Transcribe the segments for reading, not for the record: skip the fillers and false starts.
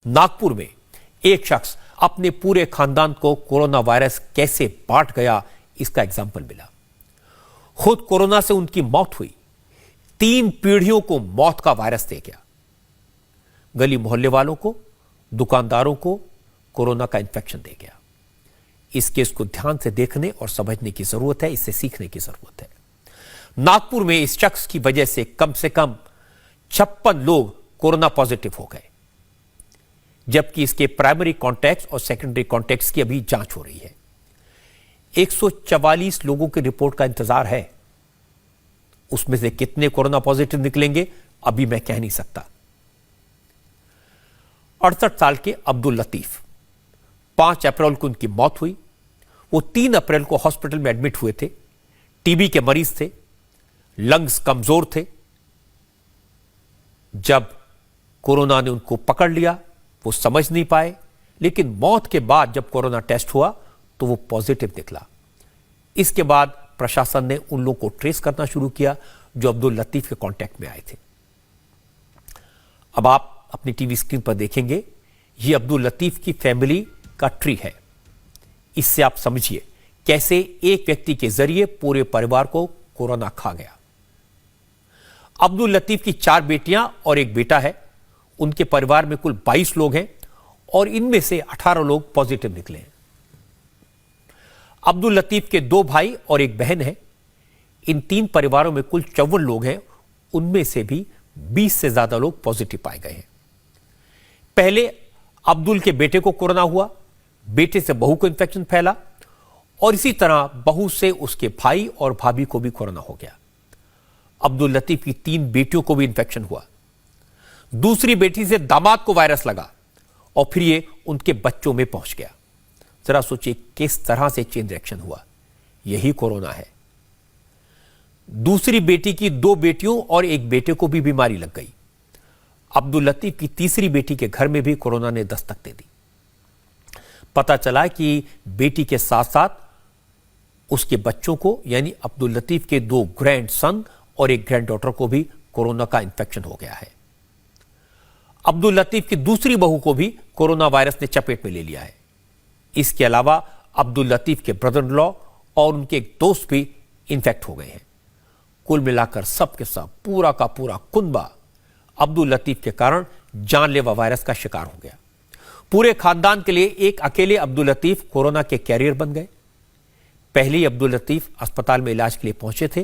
नागपुर में एक शख्स अपने पूरे खानदान को कोरोना वायरस कैसे बांट गया, इसका एग्जाम्पल मिला। खुद कोरोना से उनकी मौत हुई, 3 पीढ़ियों को मौत का वायरस दे गया। गली मोहल्ले वालों को, दुकानदारों को कोरोना का इंफेक्शन दे गया। इस केस को ध्यान से देखने और समझने की जरूरत है, इससे सीखने की जरूरत है। नागपुर में इस शख्स की वजह से कम 56 लोग कोरोना पॉजिटिव हो गए, जबकि इसके प्राइमरी कॉन्टैक्ट्स और सेकेंडरी कॉन्टैक्ट्स की अभी जांच हो रही है। 144 लोगों की रिपोर्ट का इंतजार है। उसमें से कितने कोरोना पॉजिटिव निकलेंगे अभी मैं कह नहीं सकता। 68 साल के अब्दुल लतीफ, 5 अप्रैल को उनकी मौत हुई। वो 3 अप्रैल को हॉस्पिटल में एडमिट हुए थे। टीबी के मरीज थे, लंग्स कमजोर थे। जब कोरोना ने उनको पकड़ लिया वो समझ नहीं पाए, लेकिन मौत के बाद जब कोरोना टेस्ट हुआ तो वो पॉजिटिव निकला। इसके बाद प्रशासन ने उन लोगों को ट्रेस करना शुरू किया जो अब्दुल लतीफ के कांटेक्ट में आए थे। अब आप अपनी टीवी स्क्रीन पर देखेंगे, ये अब्दुल लतीफ की फैमिली का ट्री है। इससे आप समझिए कैसे एक व्यक्ति के जरिए पूरे परिवार को कोरोना खा गया। अब्दुल लतीफ की 4 बेटियां और 1 बेटा है। उनके परिवार में कुल 22 लोग हैं और इनमें से 18 लोग पॉजिटिव निकले हैं। अब्दुल लतीफ के 2 भाई और 1 बहन है। इन 3 परिवारों में कुल 54 लोग हैं। उनमें से भी 20 से ज्यादा लोग पॉजिटिव पाए गए हैं। पहले अब्दुल के बेटे को कोरोना हुआ, बेटे से बहू को इंफेक्शन फैला और इसी तरह बहू से उसके भाई और भाभी को भी कोरोना हो गया। अब्दुल लतीफ की 3 बेटियों को भी इंफेक्शन हुआ। दूसरी बेटी से दामाद को वायरस लगा और फिर ये उनके बच्चों में पहुंच गया। जरा सोचिए किस तरह से चेन रिएक्शन हुआ। यही कोरोना है। दूसरी बेटी की 2 बेटियों और 1 बेटे को भी बीमारी लग गई। अब्दुल लतीफ की तीसरी बेटी के घर में भी कोरोना ने दस्तक दे दी। पता चला कि बेटी के साथ साथ उसके बच्चों को यानी अब्दुल लतीफ के 2 ग्रैंडसन और 1 ग्रैंड डॉटर को भी कोरोना का इंफेक्शन हो गया है। अब्दुल लतीफ की दूसरी बहू को भी कोरोना वायरस ने चपेट में ले लिया है। इसके अलावा अब्दुल लतीफ के ब्रदर इन लॉ और उनके एक दोस्त भी इंफेक्ट हो गए हैं। कुल मिलाकर सब के सब पूरा का पूरा कुनबा अब्दुल लतीफ के कारण जानलेवा वायरस का शिकार हो गया। पूरे खानदान के लिए एक अकेले अब्दुल लतीफ कोरोना के कैरियर बन गए। पहले ही अब्दुल लतीफ अस्पताल में इलाज के लिए पहुंचे थे,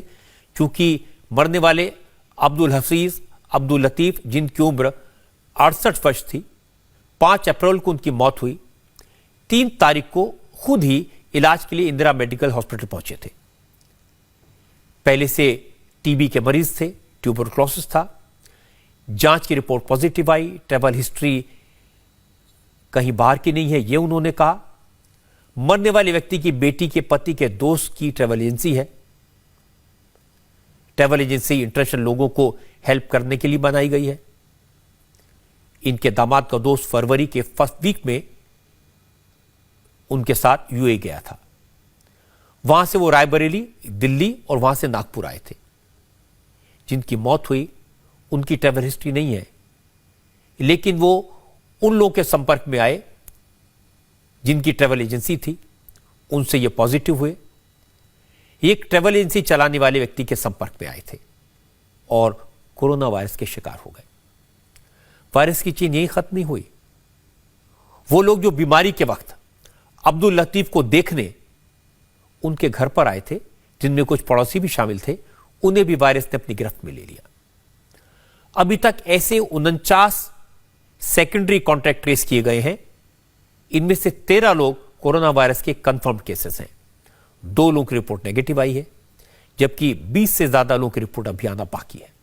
क्योंकि मरने वाले अब्दुल हफीज अब्दुल लतीफ, जिनकी उम्र 68 वर्ष थी, 5 अप्रैल को उनकी मौत हुई। 3 तारीख को खुद ही इलाज के लिए इंदिरा मेडिकल हॉस्पिटल पहुंचे थे। पहले से टीबी के मरीज थे, ट्यूबरक्लोसिस था। जांच की रिपोर्ट पॉजिटिव आई। ट्रैवल हिस्ट्री कहीं बाहर की नहीं है, यह उन्होंने कहा। मरने वाले व्यक्ति की बेटी के पति के दोस्त की ट्रैवल एजेंसी है। ट्रैवल एजेंसी इंटरनेशनल लोगों को हेल्प करने के लिए बनाई गई है। इनके दामाद का दोस्त फरवरी के फर्स्ट वीक में उनके साथ यूए गया था। वहां से वो रायबरेली, दिल्ली और वहां से नागपुर आए थे। जिनकी मौत हुई उनकी ट्रैवल हिस्ट्री नहीं है, लेकिन वो उन लोगों के संपर्क में आए जिनकी ट्रैवल एजेंसी थी, उनसे ये पॉजिटिव हुए। एक ट्रैवल एजेंसी चलाने वाले व्यक्ति के संपर्क में आए थे और कोरोना वायरस के शिकार हो गए। वायरस की चेन यही खत्म नहीं हुई। वो लोग जो बीमारी के वक्त अब्दुल लतीफ को देखने उनके घर पर आए थे, जिनमें कुछ पड़ोसी भी शामिल थे, उन्हें भी वायरस ने अपनी गिरफ्त में ले लिया। अभी तक ऐसे 49 सेकेंडरी कॉन्टैक्ट ट्रेस किए गए हैं। इनमें से 13 लोग कोरोना वायरस के कंफर्म्ड केसेस हैं। 2 लोगों की रिपोर्ट नेगेटिव आई है, जबकि 20 से ज्यादा लोगों की रिपोर्ट अभी आना बाकी है।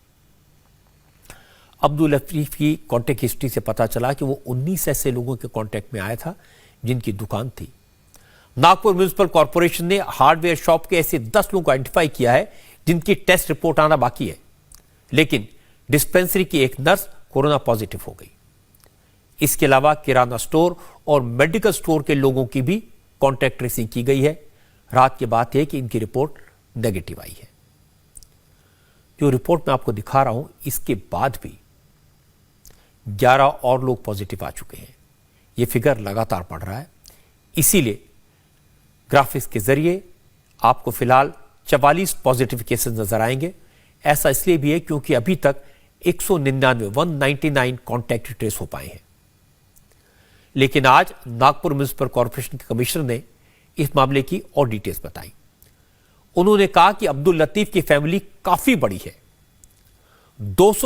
अब्दुल लतीफ की कॉन्टैक्ट हिस्ट्री से पता चला कि वो 19 ऐसे लोगों के कॉन्टैक्ट में आया था जिनकी दुकान थी। नागपुर म्युनिसिपल कॉर्पोरेशन ने हार्डवेयर शॉप के ऐसे 10 लोगों को आइडेंटिफाई किया है जिनकी टेस्ट रिपोर्ट आना बाकी है, लेकिन डिस्पेंसरी की एक नर्स कोरोना पॉजिटिव हो गई। इसके अलावा किराना स्टोर और मेडिकल स्टोर के लोगों की भी कॉन्टैक्ट ट्रेसिंग की गई है। रात की बात यह कि इनकी रिपोर्ट नेगेटिव आई है। जो रिपोर्ट मैं आपको दिखा रहा हूं, इसके बाद भी 11 और लोग पॉजिटिव आ चुके हैं। यह फिगर लगातार बढ़ रहा है। इसीलिए ग्राफिक्स के जरिए आपको फिलहाल 44 पॉजिटिव केसेस नजर आएंगे। ऐसा इसलिए भी है क्योंकि अभी तक 199 कॉन्टैक्ट ट्रेस हो पाए हैं। लेकिन आज नागपुर म्युनिसिपल कॉर्पोरेशन के कमिश्नर ने इस मामले की और डिटेल्स बताई। उन्होंने कहा कि अब्दुल लतीफ की फैमिली काफी बड़ी है, 200